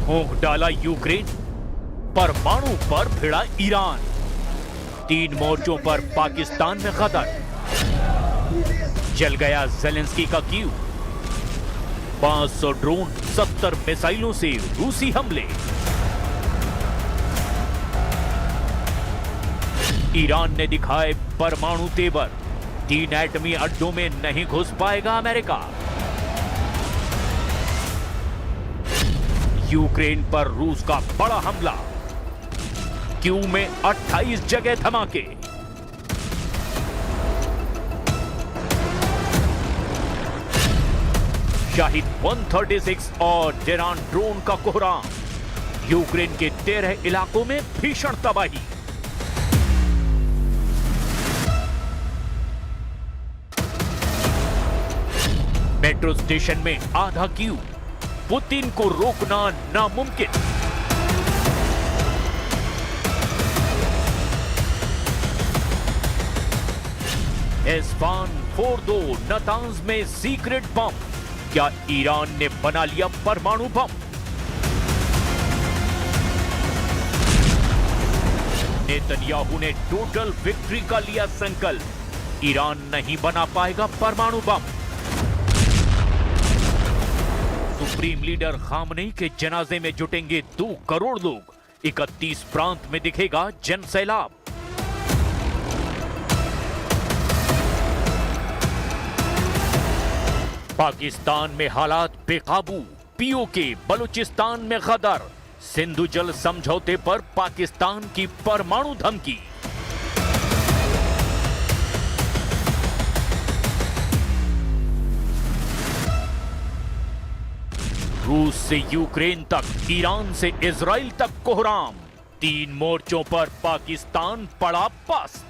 झोंक डाला यूक्रेन, परमाणु पर भिड़ा ईरान, 3 मोर्चों पर पाकिस्तान में खतर, जल गया ज़ेलेंस्की का कीव, 500 ड्रोन 70 मिसाइलों से रूसी हमले। ईरान ने दिखाए परमाणु तेवर, 3 एटमी अड्डों में नहीं घुस पाएगा अमेरिका। यूक्रेन पर रूस का बड़ा हमला, कीव में 28 जगह धमाके। शाहिद 136 और डेरान ड्रोन का कोहराम, यूक्रेन के 13 इलाकों में भीषण तबाही। मेट्रो स्टेशन में आधा कीव, पुतिन को रोकना नामुमकिन। एस्फान फोर्दो नतांज में सीक्रेट बम, क्या ईरान ने बना लिया परमाणु बम? नेतन्याहू ने टोटल विक्ट्री का लिया संकल्प, ईरान नहीं बना पाएगा परमाणु बम। सुप्रीम लीडर खामनेई के जनाजे में जुटेंगे 2 करोड़ लोग, 31 प्रांत में दिखेगा जन सैलाब। पाकिस्तान में हालात बेकाबू, पीओके बलूचिस्तान में गदर, सिंधु जल समझौते पर पाकिस्तान की परमाणु धमकी। रूस से यूक्रेन तक, ईरान से इजराइल तक कोहराम, 3 मोर्चों पर पाकिस्तान पड़ा पस्त।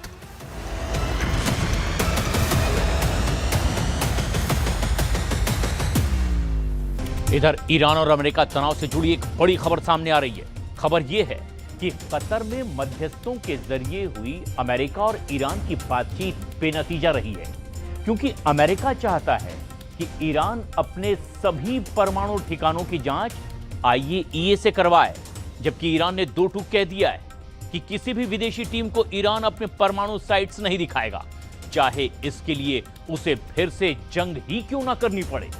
इधर ईरान और अमेरिका तनाव से जुड़ी एक बड़ी खबर सामने आ रही है। खबर यह है कि कतर में मध्यस्थों के जरिए हुई अमेरिका और ईरान की बातचीत बेनतीजा रही है, क्योंकि अमेरिका चाहता है कि ईरान अपने सभी परमाणु ठिकानों की जांच IAEA से करवाए, जबकि ईरान ने 2 टूक कह दिया है कि किसी भी विदेशी टीम को ईरान अपने परमाणु साइट्स नहीं दिखाएगा, चाहे इसके लिए उसे फिर से जंग ही क्यों ना करनी पड़े।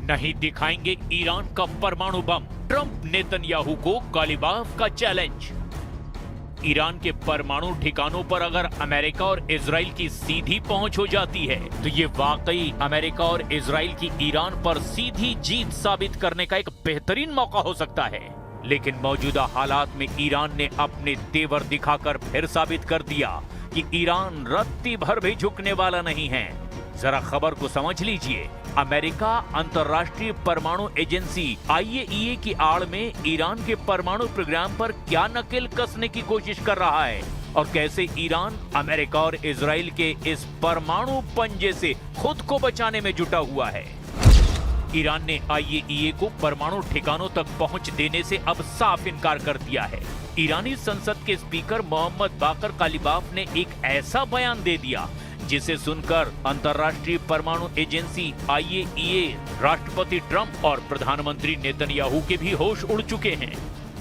नहीं दिखाएंगे ईरान का परमाणु बम, ट्रंप नेतन्याहू को गालिबाफ का चैलेंज। ईरान के परमाणु ठिकानों पर अगर अमेरिका और इजराइल की सीधी पहुंच हो जाती है तो ये वाकई अमेरिका और इजराइल की ईरान पर सीधी जीत साबित करने का एक बेहतरीन मौका हो सकता है। लेकिन मौजूदा हालात में ईरान ने अपने तेवर दिखाकर फिर साबित कर दिया कि ईरान रत्ती भर भी झुकने वाला नहीं है। जरा खबर को समझ लीजिए। अमेरिका अंतर्राष्ट्रीय परमाणु एजेंसी IAEA की आड़ में ईरान के परमाणु प्रोग्राम पर क्या नकेल कसने की कोशिश कर रहा है और कैसे ईरान अमेरिका और इजराइल के इस परमाणु पंजे से खुद को बचाने में जुटा हुआ है। ईरान ने IAEA को परमाणु ठिकानों तक पहुंच देने से अब साफ इनकार कर दिया है। ईरानी संसद के स्पीकर मोहम्मद बाकर कालिबाफ ने एक ऐसा बयान दे दिया जिसे सुनकर अंतर्राष्ट्रीय परमाणु एजेंसी IAEA, राष्ट्रपति ट्रंप और प्रधानमंत्री नेतन्याहू के भी होश उड़ चुके हैं।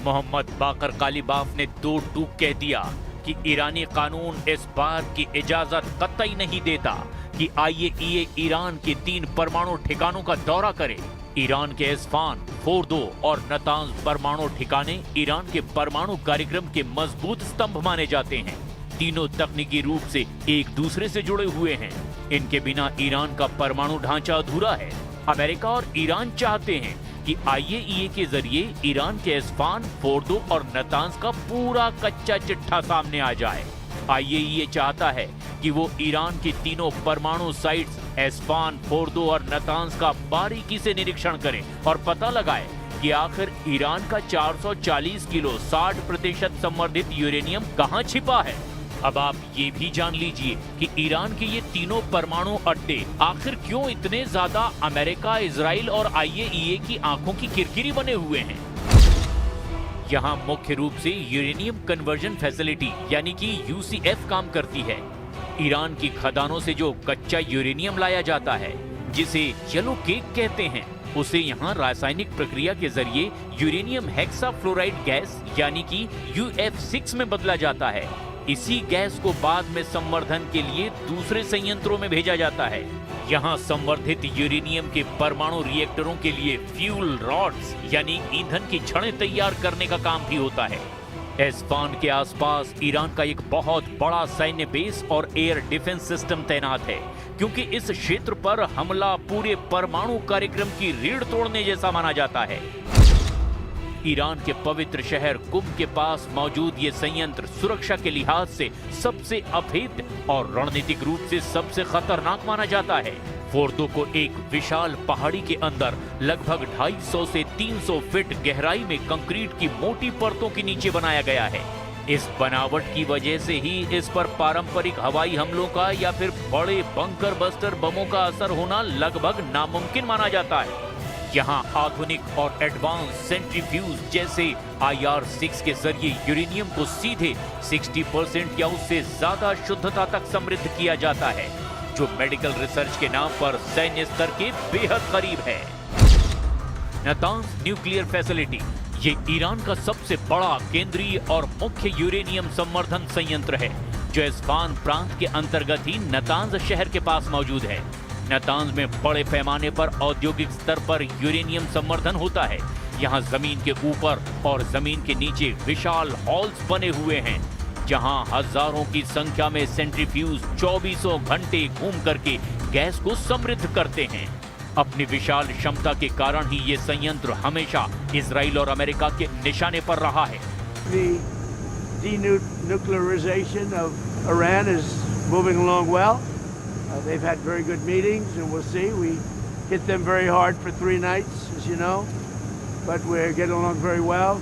मोहम्मद बाकर कालिबाफ ने 2 टूक कह दिया कि ईरानी कानून इस बात की इजाजत कतई नहीं देता कि IAEA ईरान के 3 परमाणु ठिकानों का दौरा करे। ईरान के एस्फान, फोर्दो और नतांज परमाणु ठिकाने ईरान के परमाणु कार्यक्रम के मजबूत स्तंभ माने जाते हैं। तीनों तकनीकी रूप से एक दूसरे से जुड़े हुए हैं। इनके बिना ईरान का परमाणु ढांचा अधूरा है। अमेरिका और ईरान चाहते हैं कि IAEA के जरिए ईरान के एस्फान, फोर्दो और नतांज का पूरा कच्चा चिट्ठा सामने आ जाए। IAEA चाहता है कि वो ईरान की तीनों परमाणु साइट्स एस्फान, फोर्दो और नतांज का बारीकी से निरीक्षण करे और पता लगाए कि आखिर ईरान का 440 किलो 60% संवर्धित यूरेनियम कहां छिपा है। अब आप ये भी जान लीजिए कि ईरान के ये तीनों परमाणु अड्डे आखिर क्यों इतने ज्यादा अमेरिका, इजराइल और IAEA की आंखों की किरकिरी बने हुए हैं। यहाँ मुख्य रूप से यूरेनियम कन्वर्जन फैसिलिटी यानी कि UCF काम करती है। ईरान की खदानों से जो कच्चा यूरेनियम लाया जाता है, जिसे येलो केक कहते हैं, उसे यहाँ रासायनिक प्रक्रिया के जरिए यूरेनियम हेक्साफ्लोराइड गैस यानी कि UF6 में बदला जाता है। इसी गैस को बाद में संवर्धन के लिए दूसरे संयंत्रों में भेजा जाता है। यहाँ संवर्धित यूरेनियम के परमाणु रिएक्टरों के लिए फ्यूल रॉड्स यानी ईंधन की छड़ें तैयार करने का काम भी होता है। एस्फान के आसपास ईरान का एक बहुत बड़ा सैन्य बेस और एयर डिफेंस सिस्टम तैनात है, क्योंकि इस क्षेत्र पर हमला पूरे परमाणु कार्यक्रम की रीढ़ तोड़ने जैसा माना जाता है। ईरान के पवित्र शहर कुम के पास मौजूद ये संयंत्र सुरक्षा के लिहाज से सबसे अभेद्य और रणनीतिक रूप से सबसे खतरनाक माना जाता है। फोर्दो को एक विशाल पहाड़ी के अंदर लगभग 250 से 300 फीट गहराई में कंक्रीट की मोटी परतों के नीचे बनाया गया है। इस बनावट की वजह से ही इस पर पारंपरिक हवाई हमलों का या फिर बड़े बंकर बस्टर बमों का असर होना लगभग नामुमकिन माना जाता है। यहाँ आधुनिक और एडवांस सेंट्रीफ्यूज जैसे IR6 के जरिए यूरेनियम को सीधे 60% या उससे ज्यादा शुद्धता तक समृद्ध किया जाता है, जो मेडिकल रिसर्च के नाम पर सैन्य स्तर के बेहद करीब है। नातांज न्यूक्लियर फैसिलिटी ये ईरान का सबसे बड़ा केंद्रीय और मुख्य यूरेनियम संवर्धन संयंत्र है, जो एस्फान प्रांत के अंतर्गत ही नातांज शहर के पास मौजूद है। नातांज में बड़े पैमाने पर औद्योगिक स्तर पर यूरेनियम संवर्धन होता है। यहाँ जमीन के ऊपर और जमीन के नीचे विशाल हॉल्स बने हुए हैं, जहाँ हजारों की संख्या में सेंट्रीफ्यूज 24 घंटे घूम करके गैस को समृद्ध करते हैं। अपनी विशाल क्षमता के कारण ही ये संयंत्र हमेशा इजराइल और अमेरिका के निशाने पर रहा है। The denuclearization of Iran is moving along well. They've had very good meetings, and we'll see. We hit them very hard for 3 nights, as you know, but we're getting along very well.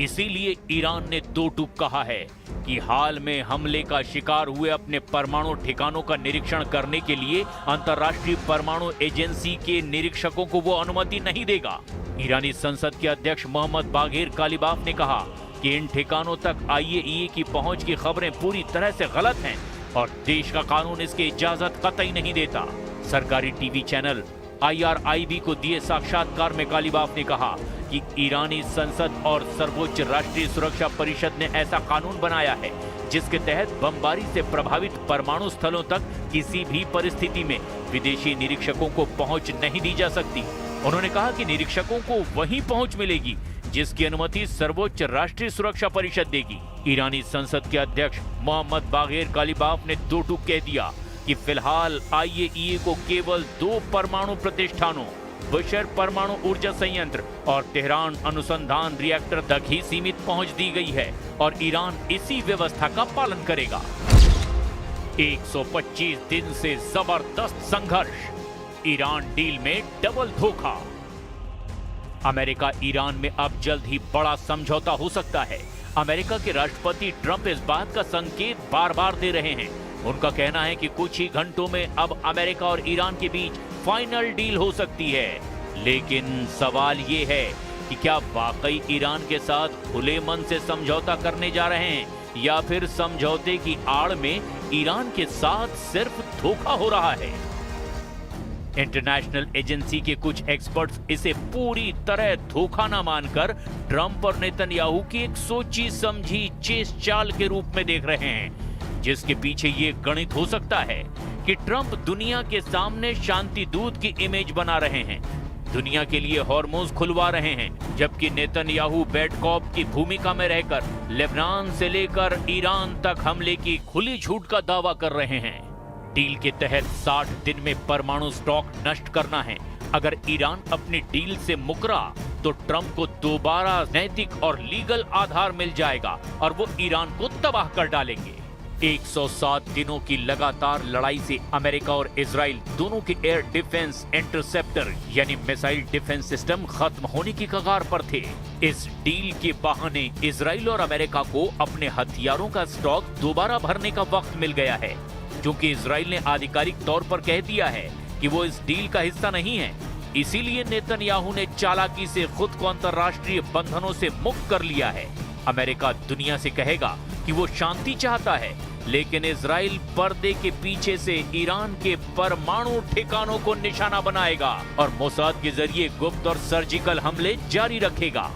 इसीलिए Iran ने दो टूक कहा है कि हाल में हमले का शिकार हुए अपने परमाणु ठिकानों का निरीक्षण करने के लिए अंतर्राष्ट्रीय परमाणु एजेंसी के निरीक्षकों को वो अनुमति नहीं देगा। ईरानी संसद के अध्यक्ष मोहम्मद बागेर कालिबाफ ने कहा कि इन ठिकानों तक IAEA की पहुंच की खबरें पूरी तरह से गलत हैं और देश का कानून इसकी इजाजत कतई नहीं देता। सरकारी टीवी चैनल IRIB को दिए साक्षात्कार में कालिबाफ ने कहा कि ईरानी संसद और सर्वोच्च राष्ट्रीय सुरक्षा परिषद ने ऐसा कानून बनाया है जिसके तहत बमबारी से प्रभावित परमाणु स्थलों तक किसी भी परिस्थिति में विदेशी निरीक्षकों को पहुंच नहीं दी जा सकती। उन्होंने कहा कि निरीक्षकों को वही पहुंच मिलेगी जिसकी अनुमति सर्वोच्च राष्ट्रीय सुरक्षा परिषद देगी। ईरानी संसद के अध्यक्ष मोहम्मद बागेर कालिबाफ ने दो टूक कह दिया कि फिलहाल IAEA को केवल 2 परमाणु प्रतिष्ठानों बुशर परमाणु ऊर्जा संयंत्र और तेहरान अनुसंधान रिएक्टर तक ही सीमित पहुंच दी गई है और ईरान इसी व्यवस्था का पालन करेगा। 125 दिन से जबरदस्त संघर्ष, ईरान डील में डबल धोखा। अमेरिका ईरान में अब जल्द ही बड़ा समझौता हो सकता है। अमेरिका के राष्ट्रपति ट्रंप इस बात का संकेत बार बार दे रहे हैं। उनका कहना है कि कुछ ही घंटों में अब अमेरिका और ईरान के बीच फाइनल डील हो सकती है। लेकिन सवाल ये है कि क्या वाकई ईरान के साथ खुले मन से समझौता करने जा रहे हैं या फिर समझौते की आड़ में ईरान के साथ सिर्फ धोखा हो रहा है। इंटरनेशनल एजेंसी के कुछ एक्सपर्ट्स इसे पूरी तरह धोखा न मानकर ट्रंप और नेतन्याहू की एक सोची समझी चेस चाल के रूप में देख रहे हैं, जिसके पीछे ये गणित हो सकता है कि ट्रंप दुनिया के सामने शांति दूत की इमेज बना रहे हैं, दुनिया के लिए हॉर्मोन्स खुलवा रहे हैं, जबकि नेतन्याहू बैड कॉप की भूमिका में रहकर लेबनान से लेकर ईरान तक हमले की खुली झूठ का दावा कर रहे हैं। डील के तहत 60 दिन में परमाणु स्टॉक नष्ट करना है। अगर ईरान अपनी डील से मुकरा तो ट्रंप को दोबारा नैतिक और लीगल आधार मिल जाएगा और वो ईरान को तबाह कर डालेंगे। 107 दिनों की लगातार लड़ाई से अमेरिका और इजराइल दोनों के एयर डिफेंस इंटरसेप्टर यानी मिसाइल डिफेंस सिस्टम खत्म होने की कगार पर थे। इस डील के बहाने इजराइल और अमेरिका को अपने हथियारों का स्टॉक दोबारा भरने का वक्त मिल गया है, क्योंकि इजराइल ने आधिकारिक तौर पर कह दिया है कि वो इस डील का हिस्सा नहीं है। इसीलिए नेतन्याहू ने चालाकी से खुद को अंतर्राष्ट्रीय बंधनों से मुक्त कर लिया है। अमेरिका दुनिया से कहेगा कि वो शांति चाहता है, लेकिन इजराइल पर्दे के पीछे से ईरान के परमाणु ठिकानों को निशाना बनाएगा और मोसाद के जरिए गुप्त और सर्जिकल हमले जारी रखेगा।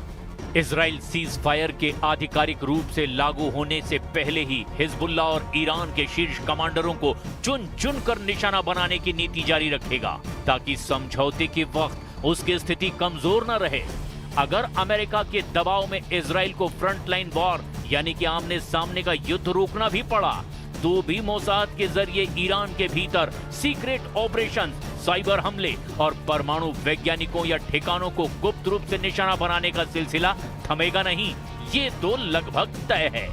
इजराइल सीज फायर के आधिकारिक रूप से लागू होने से पहले ही हिजबुल्ला और ईरान के शीर्ष कमांडरों को चुन चुन कर निशाना बनाने की नीति जारी रखेगा, ताकि समझौते के वक्त उसकी स्थिति कमजोर न रहे। अगर अमेरिका के दबाव में इजराइल को फ्रंटलाइन वॉर यानी कि आमने सामने का युद्ध रोकना भी पड़ा, तो भी मोसाद के जरिए ईरान के भीतर सीक्रेट ऑपरेशन, साइबर हमले और परमाणु वैज्ञानिकों या ठिकानों को गुप्त रूप से निशाना बनाने का सिलसिला थमेगा नहीं। ये तो लगभग तय है।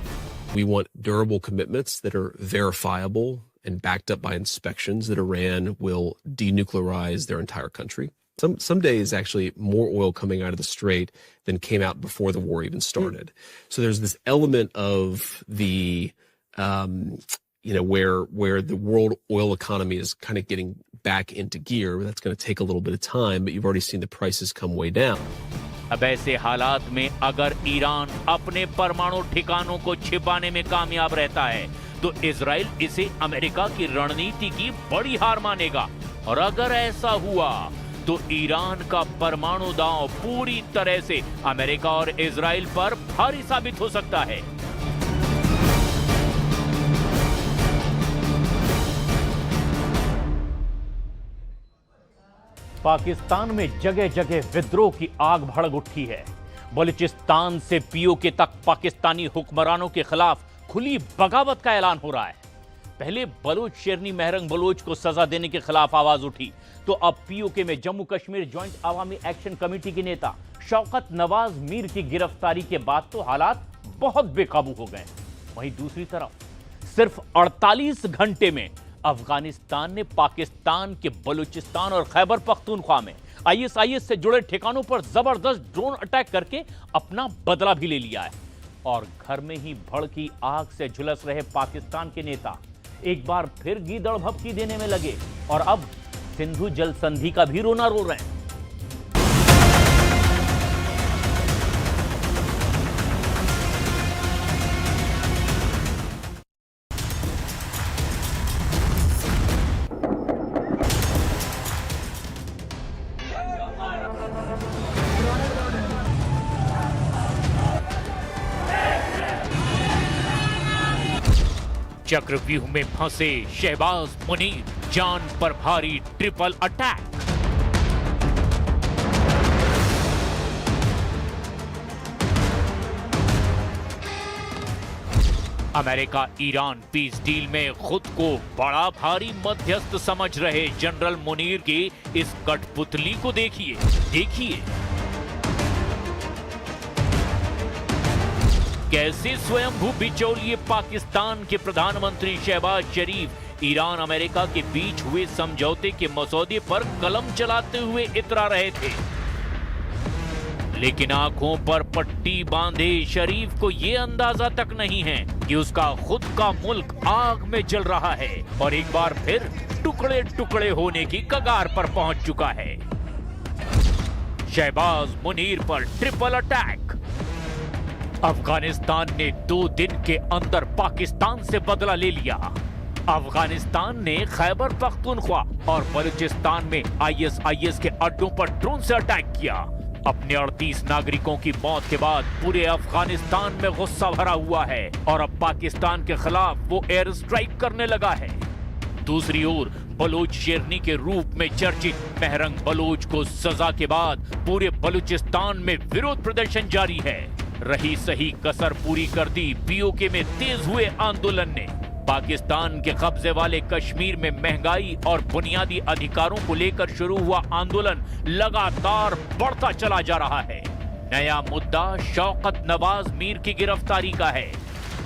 We want durable commitments that are verifiable and backed up by inspections that Iran will denuclearize their entire country. Some days actually more oil coming out of the Strait than came out before the war even started. So there's this element of the where the world oil economy is kind of getting back into gear. That's going to take a little bit of time, but you've already seen the prices come way down. अब ऐसे हालात में अगर Iran अपने परमाणु ठिकानों को छिपाने में कामयाब रहता है, तो इजराइल इसे अमेरिका की रणनीति की बड़ी हार मानेगा। और अगर ऐसा हुआ तो ईरान का परमाणु दांव पूरी तरह से अमेरिका और इजराइल पर भारी साबित हो सकता है। पाकिस्तान में जगह जगह विद्रोह की आग भड़क उठी है। बलूचिस्तान से पीओके तक पाकिस्तानी हुक्मरानों के खिलाफ खुली बगावत का ऐलान हो रहा है। पहले बलोच शेरनी महरंग बलोच को सजा देने के खिलाफ आवाज उठी, तो अब पीओके में जम्मू कश्मीर जॉइंट अवामी एक्शन कमेटी के नेता शौकत नवाज मीर की गिरफ्तारी के बाद तो हालात बहुत बेकाबू हो गए। वहीं दूसरी तरफ सिर्फ 48 घंटे में अफगानिस्तान ने पाकिस्तान के बलूचिस्तान और खैबर पख्तूनख्वा में आईएसआईएस से जुड़े ठिकानों पर जबरदस्त ड्रोन अटैक करके अपना बदला भी ले लिया है। और घर में ही भड़की आग से झुलस रहे पाकिस्तान के नेता एक बार फिर गीदड़ भभकी देने में लगे और अब सिंधु जल संधि का भी रोना रो रहे हैं। चक्रव्यूह में फंसे शहबाज मुनीर, जान पर भारी triple attack. America Iran peace deal में खुद को बड़ा भारी मध्यस्थ समझ रहे जनरल मुनीर की इस कठपुतली को देखिए कैसे स्वयंभू बिचौलिए पाकिस्तान के प्रधानमंत्री शहबाज शरीफ ईरान अमेरिका के बीच हुए समझौते के मसौदे पर कलम चलाते हुए इतरा रहे थे। लेकिन आंखों पर पट्टी बांधे शरीफ को यह अंदाजा तक नहीं है कि उसका खुद का मुल्क आग में जल रहा है और एक बार फिर टुकड़े टुकड़े होने की कगार पर पहुंच चुका है। शहबाज मुनीर पर ट्रिपल अटैक। अफगानिस्तान ने 2 दिन के अंदर पाकिस्तान से बदला ले लिया। अफगानिस्तान ने खैबर पख्तूनख्वा और बलूचिस्तान में आईएसआईएस के अड्डों पर ड्रोन से अटैक किया। अपने 38 नागरिकों की मौत के बाद पूरे अफगानिस्तान में गुस्सा भरा हुआ है और अब पाकिस्तान के खिलाफ वो एयर स्ट्राइक करने लगा है। दूसरी ओर बलोच शेरनी के रूप में चर्चित महरंग बलोच को सजा के बाद पूरे बलूचिस्तान में विरोध प्रदर्शन जारी है। रही सही कसर पूरी कर दी पीओके में तेज हुए आंदोलन ने। पाकिस्तान के कब्जे वाले कश्मीर में महंगाई और बुनियादी अधिकारों को लेकर शुरू हुआ आंदोलन लगातार बढ़ता चला जा रहा है। नया मुद्दा शौकत नवाज मीर की गिरफ्तारी का है।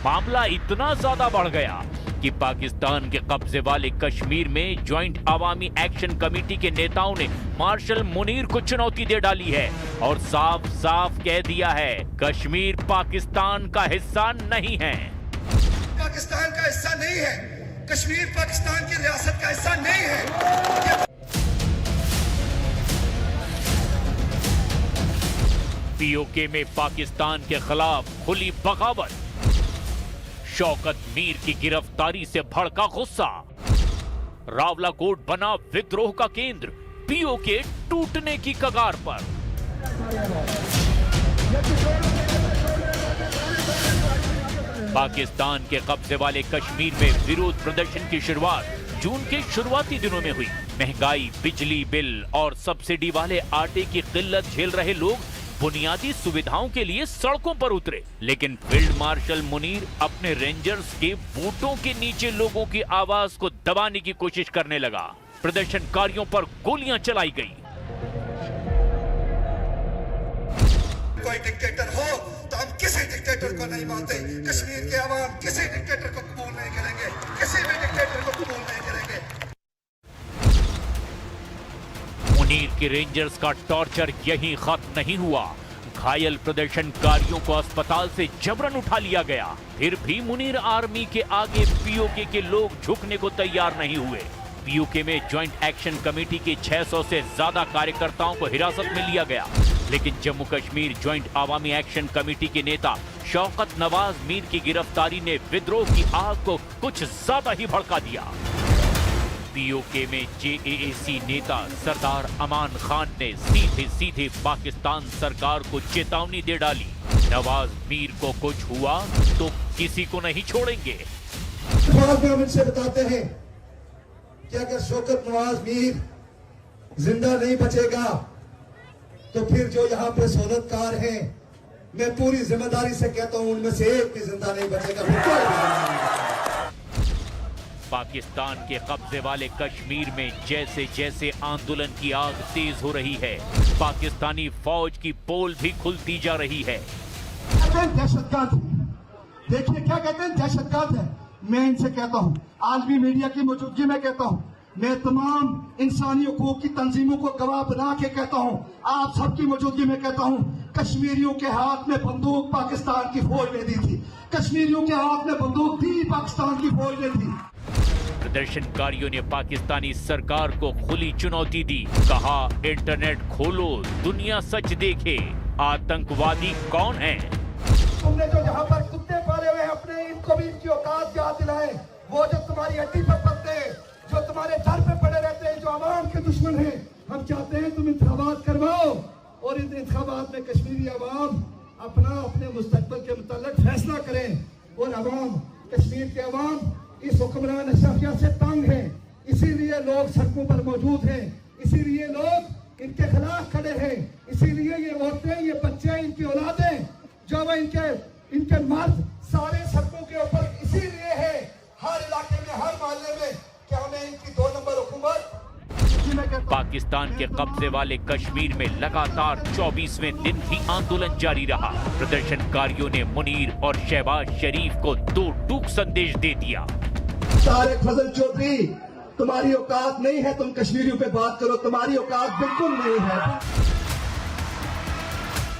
मामला इतना ज्यादा बढ़ गया कि पाकिस्तान के कब्जे वाले कश्मीर में ज्वाइंट अवामी एक्शन कमेटी के नेताओं ने मार्शल मुनीर को चुनौती दे डाली है और साफ साफ कह दिया है कश्मीर पाकिस्तान का हिस्सा नहीं है। पाकिस्तान का हिस्सा नहीं है, कश्मीर पाकिस्तान की रियासत का हिस्सा नहीं है। पीओके में पाकिस्तान के खिलाफ खुली बगावत, शौकत मीर की गिरफ्तारी से भड़का गुस्सा, रावलाकोट बना विद्रोह का केंद्र, पीओके टूटने की कगार पर। पाकिस्तान के कब्जे वाले कश्मीर में विरोध प्रदर्शन की शुरुआत जून के शुरुआती दिनों में हुई। महंगाई, बिजली बिल और सब्सिडी वाले आटे की किल्लत झेल रहे लोग बुनियादी सुविधाओं के लिए सड़कों पर उतरे, लेकिन फील्ड मार्शल मुनीर अपने रेंजर्स के बूटों के नीचे लोगों की आवाज को दबाने की कोशिश करने लगा। प्रदर्शनकारियों पर गोलियां चलाई गई। कोई डिक्टेटर हो तो हम किसी डिक्टेटर को नहीं मानते। कश्मीर के अवाम किसी डिक्टेटर को कबूल नहीं करेंगे, किसी भी डिक्टेटर को कबूल नहीं करेंगे। मुनीर के रेंजर्स का टॉर्चर यहीं खत्म नहीं हुआ। घायल प्रदर्शनकारियों को अस्पताल से जबरन उठा लिया गया। फिर भी मुनीर आर्मी के आगे पीओके के लोग झुकने को तैयार नहीं हुए। पीओके में ज्वाइंट एक्शन कमेटी के 600 से ज्यादा कार्यकर्ताओं को हिरासत में लिया गया, लेकिन जम्मू कश्मीर ज्वाइंट अवामी एक्शन कमेटी के नेता शौकत नवाज मीर की गिरफ्तारी ने विद्रोह की आग को कुछ ज्यादा ही भड़का दिया। पीओके में जेएसी नेता सरदार अमान खान ने सीधे सीधे पाकिस्तान सरकार को चेतावनी दे डाली, नवाज मीर को कुछ हुआ तो किसी को नहीं छोड़ेंगे। हम इनसे बताते हैं कि अगर शौकत नवाज मीर जिंदा नहीं बचेगा तो फिर जो यहाँ पे सहूलतकार हैं, मैं पूरी जिम्मेदारी से कहता हूँ उनमें से एक भी जिंदा नहीं बचेगा। पाकिस्तान के कब्जे वाले कश्मीर में जैसे जैसे आंदोलन की आग तेज हो रही है, पाकिस्तानी फौज की पोल भी खुलती जा रही है। दहशतगर्द, देखिए क्या कहते हैं, दहशतगर्द है। मैं इनसे कहता हूँ, आलमी मीडिया की मौजूदगी में कहता हूँ, मैं तमाम इंसानी हकूक की तंजीमों को गवाह बना के कहता हूँ, आप सबकी मौजूदगी में कहता हूँ, कश्मीरियों के हाथ में बंदूक पाकिस्तान की फौज ने दी थी। कश्मीरियों के हाथ में बंदूक भी पाकिस्तान की फौज ने दी। प्रदर्शनकारियों ने पाकिस्तानी सरकार को खुली चुनौती दी। कहा, इंटरनेट खोलो, दुनिया सच देखे, आतंकवादी कौन है। तुमने जो यहाँ पर कुत्ते पाले हुए हैं अपने, इनको भी इनकी औकात याद दिलाए। वो जो तुम्हारी हड्डी पर पड़ते हैं, जो तुम्हारे दर पे पड़े रहते हैं, जो आवाम के दुश्मन हैं, हम चाहते हैं तुम इंतखाबात करवाओ और इन इंतखाबात में कश्मीरी आवाम अपने मुस्तकबिल के मुताल्लिक फैसला करें। और आवाम, कश्मीर के आवाम इस हुक्मरान अशरफिया से तंग है, इसीलिए लोग सड़कों पर मौजूद हैं, इसीलिए लोग इनके खिलाफ खड़े हैं, इसीलिए ये औरतें, ये बच्चे, इनकी औलादें, जो इनके मर्द सारे सड़कों के ऊपर इसीलिए है, हर इलाके में, हर मोहल्ले में, कि हमें इनकी 2 नंबर हुकूमत। पाकिस्तान के कब्जे वाले कश्मीर में लगातार 24वें दिन भी आंदोलन जारी रहा। प्रदर्शनकारियों ने मुनीर और शहबाज शरीफ को 2 टूक संदेश दे दिया। तारिक फजल चौधरी, तुम्हारी औकात नहीं है, तुम कश्मीरियों पे बात करो, तुम्हारी औकात बिल्कुल नहीं है।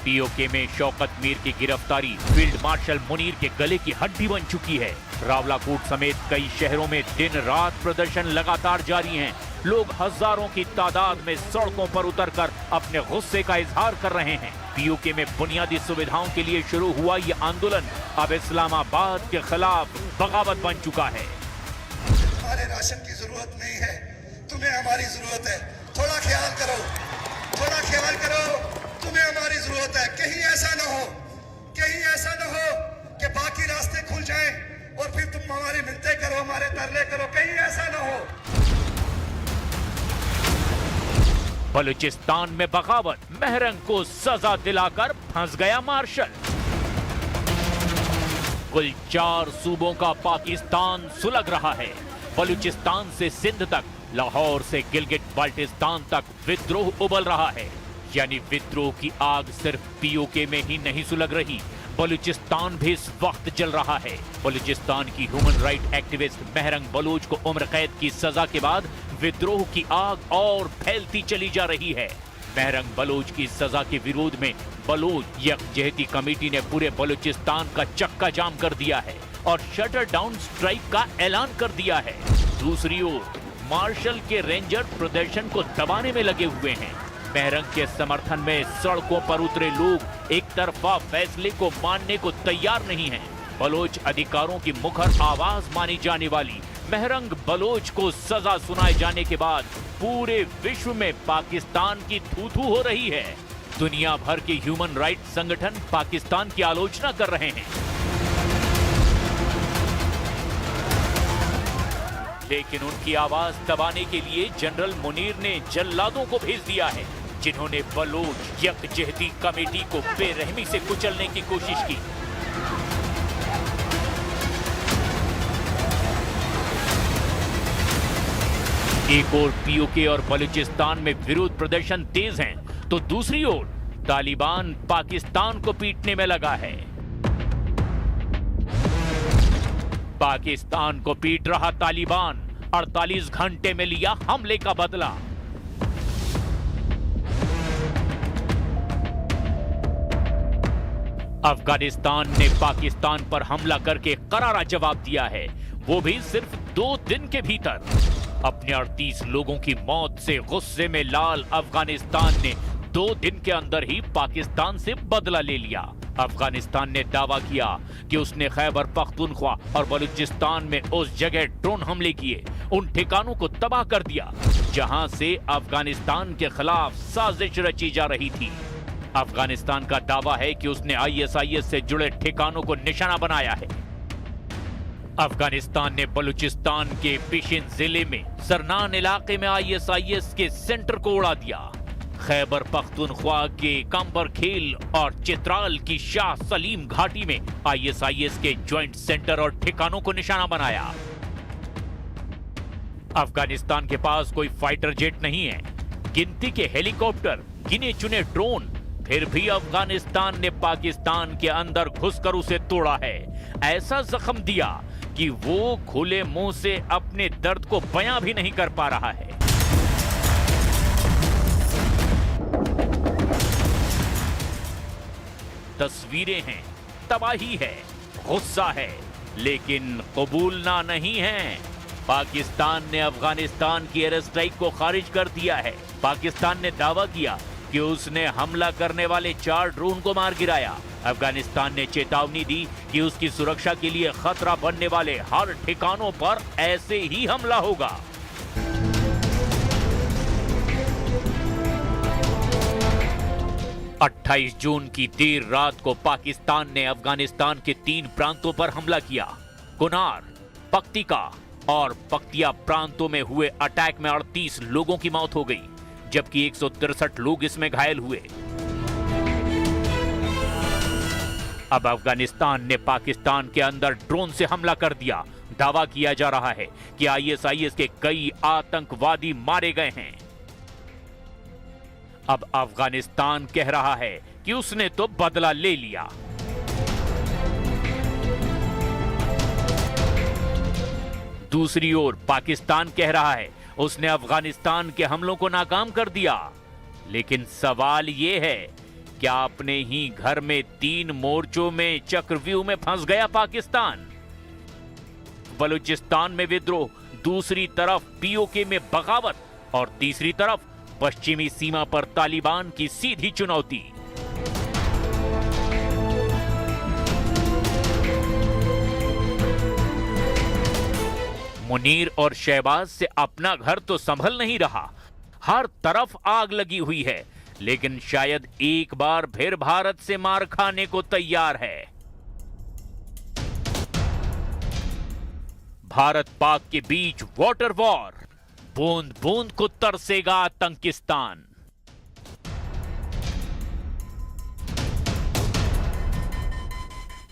पीओके में शौकत मीर की गिरफ्तारी फील्ड मार्शल मुनीर के गले की हड्डी बन चुकी है। रावलाकोट समेत कई शहरों में दिन रात प्रदर्शन लगातार जारी हैं। लोग हजारों की तादाद में सड़कों पर उतरकर अपने गुस्से का इजहार कर रहे हैं। पीओके में बुनियादी सुविधाओं के लिए शुरू हुआ ये आंदोलन अब इस्लामाबाद के खिलाफ बगावत बन चुका है। हमारे राशन की जरूरत नहीं है, तुम्हें हमारी जरूरत है। थोड़ा ख्याल करो, थोड़ा ख्याल करो, तुम्हें हमारी जरूरत है। कहीं ऐसा न हो, कहीं ऐसा न हो कि बाकी रास्ते खुल जाएं और फिर तुम हमारी मिन्नतें करो, हमारे तरले करो, कहीं ऐसा न हो। बलूचिस्तान में बगावत, महरंग को सजा दिलाकर फंस गया मार्शल। कुल 4 सूबों का पाकिस्तान सुलग रहा है। बलूचिस्तान से सिंध तक, लाहौर से गिलगिट बाल्टिस्तान तक विद्रोह उबल रहा है। यानी विद्रोह की आग सिर्फ पीओके में ही नहीं सुलग रही, बलूचिस्तान भी इस वक्त जल रहा है। बलूचिस्तान की human right activist Mahrang Baloch को उम्र कैद की सजा के बाद विद्रोह की आग और फैलती चली जा रही है। महरंग बलोच की सजा के विरोध में बलोच यकजहती कमेटी ने पूरे बलूचिस्तान का चक्का जाम कर दिया है और शटर डाउन स्ट्राइक का ऐलान कर दिया है। दूसरी ओर मार्शल के रेंजर प्रदर्शन को दबाने में लगे हुए हैं। महरंग के समर्थन में सड़कों पर उतरे लोग एक तरफा फैसले को मानने को तैयार नहीं हैं। बलोच अधिकारों की मुखर आवाज मानी जाने वाली महरंग बलोच को सजा सुनाए जाने के बाद पूरे विश्व में पाकिस्तान की थू-थू हो रही है। दुनिया भर के ह्यूमन राइट्स संगठन पाकिस्तान की आलोचना कर रहे हैं। लेकिन उनकी आवाज दबाने के लिए जनरल मुनीर ने जल्लादों को भेज दिया है, जिन्होंने बलोच यकजहती कमेटी को बेरहमी से कुचलने की कोशिश की। एक ओर पीओके और बलूचिस्तान में विरोध प्रदर्शन तेज हैं, तो दूसरी ओर तालिबान पाकिस्तान को पीटने में लगा है। पाकिस्तान को पीट रहा तालिबान 48 घंटे में लिया हमले का बदला। अफगानिस्तान ने पाकिस्तान पर हमला करके करारा जवाब दिया है, वो भी सिर्फ 2 दिन के भीतर। अपने 38 लोगों की मौत से गुस्से में लाल अफगानिस्तान ने 2 दिन के अंदर ही पाकिस्तान से बदला ले लिया। अफगानिस्तान ने दावा किया कि उसने खैबर पख्तूनख्वा और बलूचिस्तान में उस जगह ड्रोन हमले किए, उन ठिकानों को तबाह कर दिया जहां से अफगानिस्तान के खिलाफ साजिश रची जा रही थी। अफगानिस्तान का दावा है कि उसने ISIS से जुड़े ठिकानों को निशाना बनाया है। अफगानिस्तान ने बलूचिस्तान के पिशिन जिले में सरनान इलाके में ISIS के सेंटर को उड़ा दिया। खैबर पख्तूनख्वा के कंबरखेल और चित्राल की शाह सलीम घाटी में ISIS के ज्वाइंट सेंटर और ठिकानों को निशाना बनाया। अफगानिस्तान के पास कोई फाइटर जेट नहीं है, गिनती के हेलीकॉप्टर, गिने चुने ड्रोन, फिर भी अफगानिस्तान ने पाकिस्तान के अंदर घुसकर उसे तोड़ा है। ऐसा जख्म दिया कि वो खुले मुंह से अपने दर्द को बयां भी नहीं कर पा रहा है। तस्वीरें हैं, तबाही है, गुस्सा है, लेकिन कबूलना नहीं है। पाकिस्तान ने अफगानिस्तान की एयर स्ट्राइक को खारिज कर दिया है। पाकिस्तान ने दावा किया कि उसने हमला करने वाले 4 ड्रोन को मार गिराया। अफगानिस्तान ने चेतावनी दी कि उसकी सुरक्षा के लिए खतरा बनने वाले हर ठिकानों पर ऐसे ही हमला होगा। अट्ठाईस जून की देर रात को पाकिस्तान ने अफगानिस्ताon के 3 प्रांतों पर हमला किया। कुनार, पक्तिका और पक्तिया प्रांतों में हुए अटैक में 38 लोगों की मौत हो गई, जबकि 163 लोग इसमें घायल हुए। अब अफगानिस्तान ने पाकिस्तान के अंदर ड्रोन से हमला कर दिया। दावा किया जा रहा है कि ISIS के कई आतंकवादी मारे गए हैं। अब अफगानिस्तान कह रहा है कि उसने तो बदला ले लिया। दूसरी ओर पाकिस्तान कह रहा है उसने अफगानिस्तान के हमलों को नाकाम कर दिया। लेकिन सवाल यह है, क्या अपने ही घर में 3 मोर्चों में चक्रव्यूह में फंस गया पाकिस्तान? बलूचिस्तान में विद्रोह, दूसरी तरफ POK में बगावत और तीसरी तरफ पश्चिमी सीमा पर तालिबान की सीधी चुनौती। मुनीर और शहबाज से अपना घर तो संभल नहीं रहा, हर तरफ आग लगी हुई है, लेकिन शायद एक बार फिर भारत से मार खाने को तैयार है। भारत पाक के बीच वाटर वॉर, बूंद बूंद को तरसेगा आतंकिस्तान।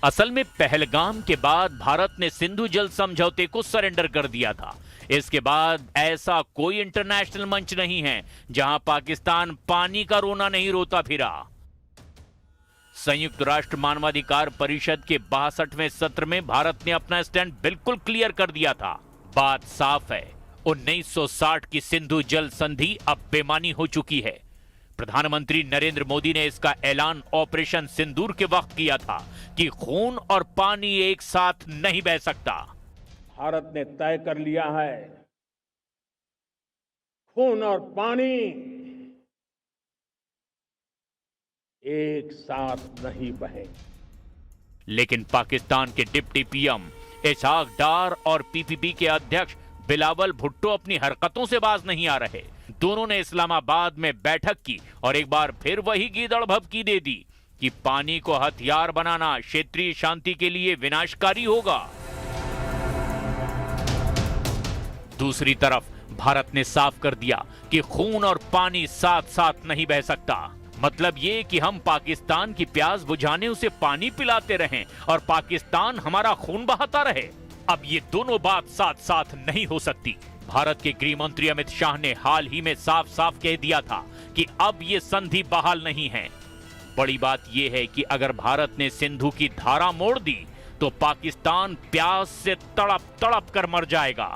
असल में पहलगाम के बाद भारत ने सिंधु जल समझौते को सरेंडर कर दिया था। इसके बाद ऐसा कोई इंटरनेशनल मंच नहीं है जहां पाकिस्तान पानी का रोना नहीं रोता फिरा। संयुक्त राष्ट्र मानवाधिकार परिषद के 62वें सत्र में भारत ने अपना स्टैंड बिल्कुल क्लियर कर दिया था। बात साफ है, 1960 की सिंधु जल संधि अब बेमानी हो चुकी है। प्रधानमंत्री नरेंद्र मोदी ने इसका ऐलान ऑपरेशन सिंदूर के वक्त किया था कि खून और पानी एक साथ नहीं बह सकता। भारत ने तय कर लिया है, खून और पानी एक साथ नहीं बहे। लेकिन पाकिस्तान के डिप्टी पीएम इसहाक डार और पीपीपी के अध्यक्ष बिलावल भुट्टो अपनी हरकतों से बाज नहीं आ रहे। दोनों ने इस्लामाबाद में बैठक की और एक बार फिर वही गीदड़ भभकी दे दी कि पानी को हथियार बनाना क्षेत्रीय शांति के लिए विनाशकारी होगा। दूसरी तरफ भारत ने साफ कर दिया कि खून और पानी साथ साथ नहीं बह सकता। मतलब ये कि हम पाकिस्तान की प्यास बुझाने उसे पानी पिलाते रहें और पाकिस्तान हमारा खून बहाता रहे। अब ये दोनों बात साथ साथ नहीं हो सकती। भारत के गृह मंत्री अमित शाह ने हाल ही में साफ साफ कह दिया था कि अब ये संधि बहाल नहीं है। बड़ी बात यह है कि अगर भारत ने सिंधु की धारा मोड़ दी तो पाकिस्तान प्यास से तड़प तड़प कर मर जाएगा।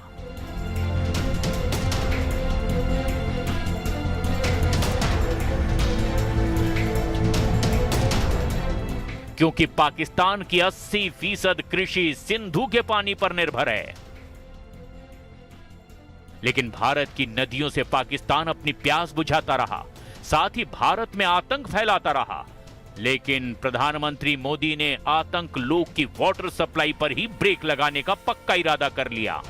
क्योंकि पाकिस्तान की 80% कृषि सिंधु के पानी पर निर्भर है। लेकिन भारत की नदियों से पाकिस्तान अपनी प्यास बुझाता रहा, साथ ही भारत में आतंक फैलाता रहा। लेकिन प्रधानमंत्री मोदी ने आतंक लोग की वाटर सप्लाई पर ही ब्रेक लगाने का पक्का इरादा कर लिया।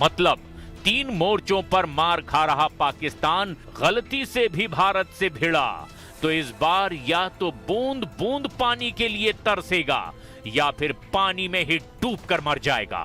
मतलब 3 मोर्चों पर मार खा रहा पाकिस्तान गलती से भी भारत से भिड़ा तो इस बार या तो बूंद बूंद पानी के लिए तरसेगा या फिर पानी में ही डूब कर मर जाएगा।